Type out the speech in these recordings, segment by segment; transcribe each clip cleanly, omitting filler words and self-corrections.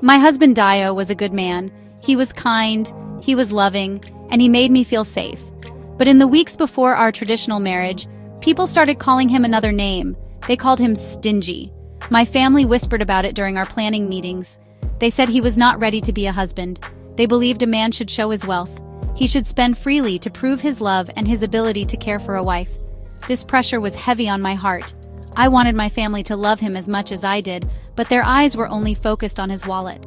My husband Dio was a good man. He was kind, he was loving, and he made me feel safe. But in the weeks before our traditional marriage, people started calling him another name. They called him stingy. My family whispered about it during our planning meetings. They said he was not ready to be a husband. They believed a man should show his wealth. He should spend freely to prove his love and his ability to care for a wife. This pressure was heavy on my heart. I wanted my family to love him as much as I did, but their eyes were only focused on his wallet.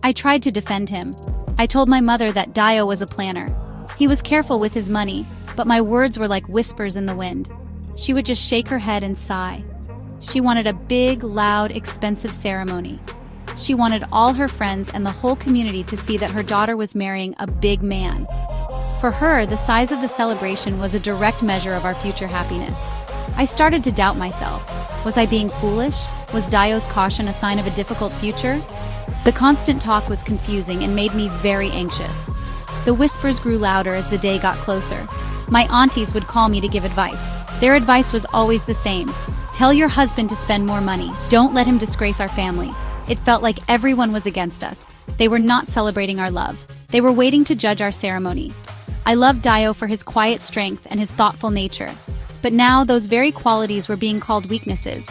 I tried to defend him. I told my mother that Dio was a planner. He was careful with his money, but my words were like whispers in the wind. She would just shake her head and sigh. She wanted a big, loud, expensive ceremony. She wanted all her friends and the whole community to see that her daughter was marrying a big man. For her, the size of the celebration was a direct measure of our future happiness. I started to doubt myself. Was I being foolish? Was Dio's caution a sign of a difficult future? The constant talk was confusing and made me very anxious. The whispers grew louder as the day got closer. My aunties would call me to give advice. Their advice was always the same. Tell your husband to spend more money. Don't let him disgrace our family. It felt like everyone was against us. They were not celebrating our love. They were waiting to judge our ceremony. I loved Dio for his quiet strength and his thoughtful nature. But now those very qualities were being called weaknesses.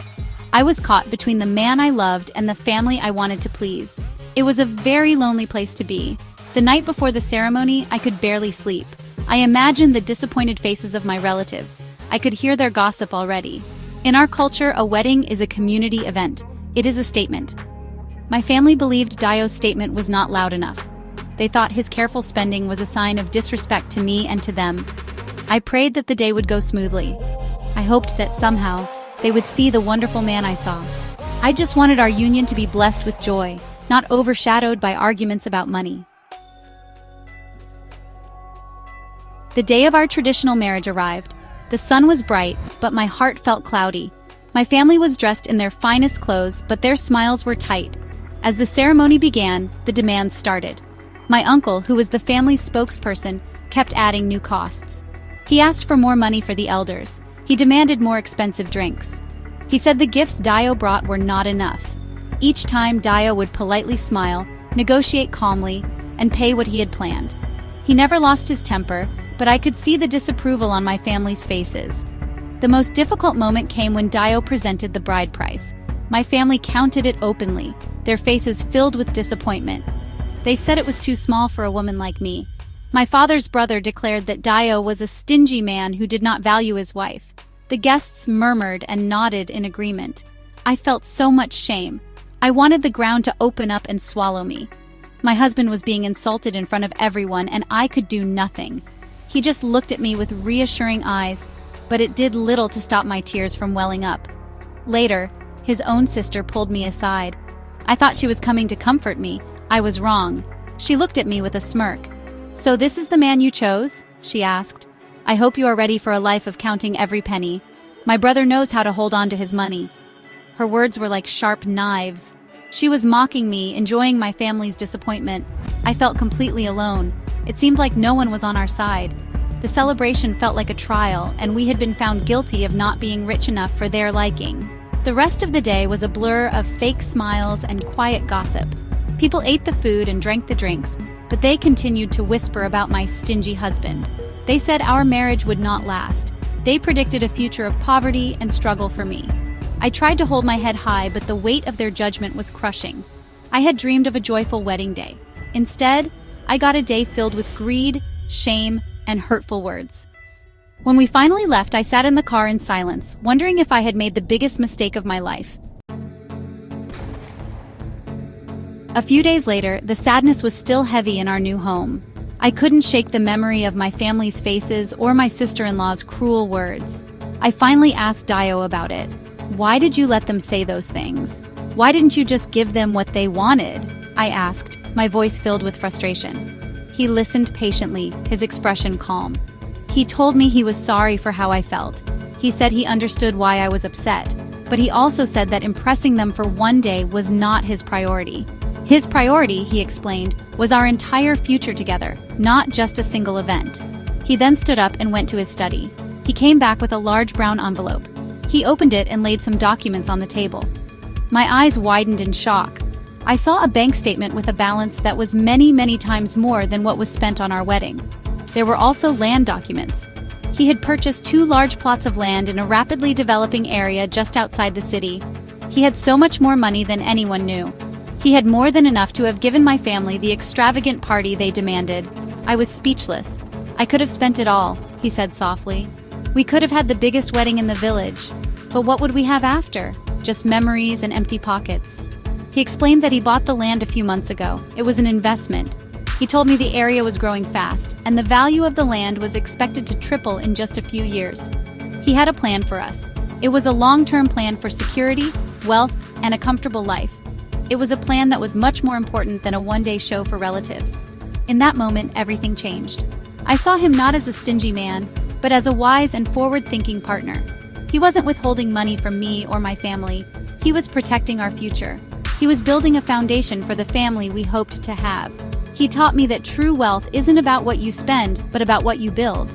I was caught between the man I loved and the family I wanted to please. It was a very lonely place to be. The night before the ceremony, I could barely sleep. I imagined the disappointed faces of my relatives. I could hear their gossip already. In our culture, a wedding is a community event. It is a statement. My family believed Dio's statement was not loud enough. They thought his careful spending was a sign of disrespect to me and to them. I prayed that the day would go smoothly. I hoped that somehow they would see the wonderful man I saw. I just wanted our union to be blessed with joy, not overshadowed by arguments about money. The day of our traditional marriage arrived. The sun was bright, but my heart felt cloudy. My family was dressed in their finest clothes, but their smiles were tight. As the ceremony began, the demands started. My uncle, who was the family's spokesperson, kept adding new costs. He asked for more money for the elders. He demanded more expensive drinks. He said the gifts Dio brought were not enough. Each time, Dio would politely smile, negotiate calmly, and pay what he had planned. He never lost his temper, but I could see the disapproval on my family's faces. The most difficult moment came when Dio presented the bride price. My family counted it openly, their faces filled with disappointment. They said it was too small for a woman like me. My father's brother declared that Dio was a stingy man who did not value his wife. The guests murmured and nodded in agreement. I felt so much shame. I wanted the ground to open up and swallow me. My husband was being insulted in front of everyone, and I could do nothing. He just looked at me with reassuring eyes, but it did little to stop my tears from welling up. Later, his own sister pulled me aside. I thought she was coming to comfort me. I was wrong. She looked at me with a smirk. "So this is the man you chose?" she asked. "I hope you are ready for a life of counting every penny. My brother knows how to hold on to his money." Her words were like sharp knives. She was mocking me, enjoying my family's disappointment. I felt completely alone. It seemed like no one was on our side. The celebration felt like a trial, and we had been found guilty of not being rich enough for their liking. The rest of the day was a blur of fake smiles and quiet gossip. People ate the food and drank the drinks, but they continued to whisper about my stingy husband. They said our marriage would not last. They predicted a future of poverty and struggle for me. I tried to hold my head high, but the weight of their judgment was crushing. I had dreamed of a joyful wedding day. Instead, I got a day filled with greed, shame, and hurtful words. When we finally left, I sat in the car in silence, wondering if I had made the biggest mistake of my life. A few days later, the sadness was still heavy in our new home. I couldn't shake the memory of my family's faces or my sister-in-law's cruel words. I finally asked Dio about it. "Why did you let them say those things? Why didn't you just give them what they wanted?" I asked, my voice filled with frustration. He listened patiently, his expression calm. He told me he was sorry for how I felt. He said he understood why I was upset, but he also said that impressing them for one day was not his priority. His priority, he explained, was our entire future together, not just a single event. He then stood up and went to his study. He came back with a large brown envelope. He opened it and laid some documents on the table. My eyes widened in shock. I saw a bank statement with a balance that was many, many times more than what was spent on our wedding. There were also land documents. He had purchased 2 large plots of land in a rapidly developing area just outside the city. He had so much more money than anyone knew. He had more than enough to have given my family the extravagant party they demanded. I was speechless. I could have spent it all, he said softly. We could have had the biggest wedding in the village. But what would we have after? Just memories and empty pockets. He explained that he bought the land a few months ago. It was an investment. He told me the area was growing fast, and the value of the land was expected to triple in just a few years. He had a plan for us. It was a long-term plan for security, wealth, and a comfortable life. It was a plan that was much more important than a one-day show for relatives. In that moment, everything changed. I saw him not as a stingy man, but as a wise and forward-thinking partner. He wasn't withholding money from me or my family. He was protecting our future. He was building a foundation for the family we hoped to have. He taught me that true wealth isn't about what you spend, but about what you build.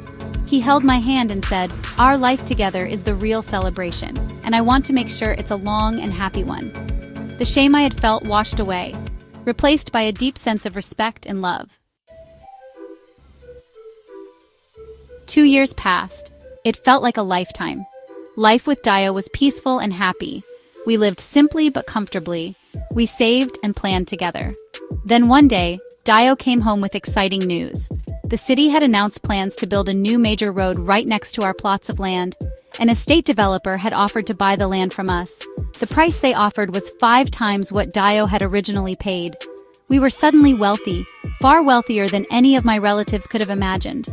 He held my hand and said, "Our life together is the real celebration, and I want to make sure it's a long and happy one." The shame I had felt washed away, replaced by a deep sense of respect and love. 2 years passed. It felt like a lifetime. Life with Dio was peaceful and happy. We lived simply but comfortably. We saved and planned together. Then one day, Dio came home with exciting news. The city had announced plans to build a new major road right next to our plots of land. An estate developer had offered to buy the land from us. The price they offered was 5 times what Dio had originally paid. We were suddenly wealthy, far wealthier than any of my relatives could have imagined.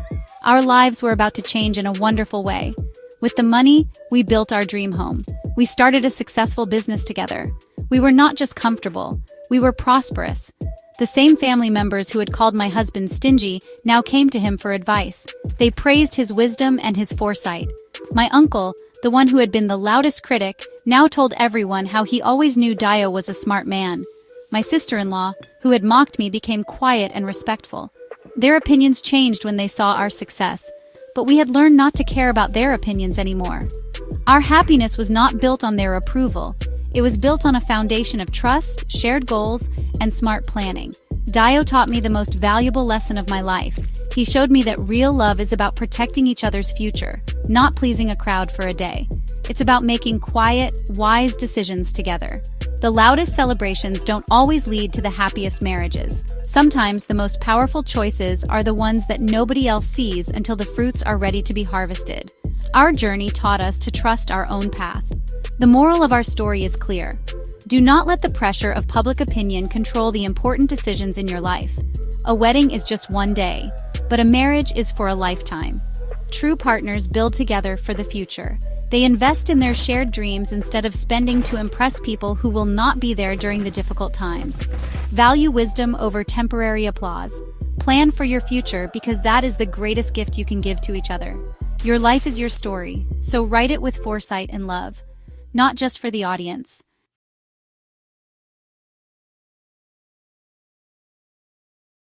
Our lives were about to change in a wonderful way. With the money, we built our dream home. We started a successful business together. We were not just comfortable, we were prosperous. The same family members who had called my husband stingy now came to him for advice. They praised his wisdom and his foresight. My uncle, the one who had been the loudest critic, now told everyone how he always knew Dio was a smart man. My sister-in-law, who had mocked me, became quiet and respectful. Their opinions changed when they saw our success, but we had learned not to care about their opinions anymore. Our happiness was not built on their approval. It was built on a foundation of trust, shared goals, and smart planning. Dio taught me the most valuable lesson of my life. He showed me that real love is about protecting each other's future, not pleasing a crowd for a day. It's about making quiet, wise decisions together. The loudest celebrations don't always lead to the happiest marriages. Sometimes the most powerful choices are the ones that nobody else sees until the fruits are ready to be harvested. Our journey taught us to trust our own path. The moral of our story is clear. Do not let the pressure of public opinion control the important decisions in your life. A wedding is just one day, but a marriage is for a lifetime. True partners build together for the future. They invest in their shared dreams instead of spending to impress people who will not be there during the difficult times. Value wisdom over temporary applause. Plan for your future because that is the greatest gift you can give to each other. Your life is your story, so write it with foresight and love, not just for the audience,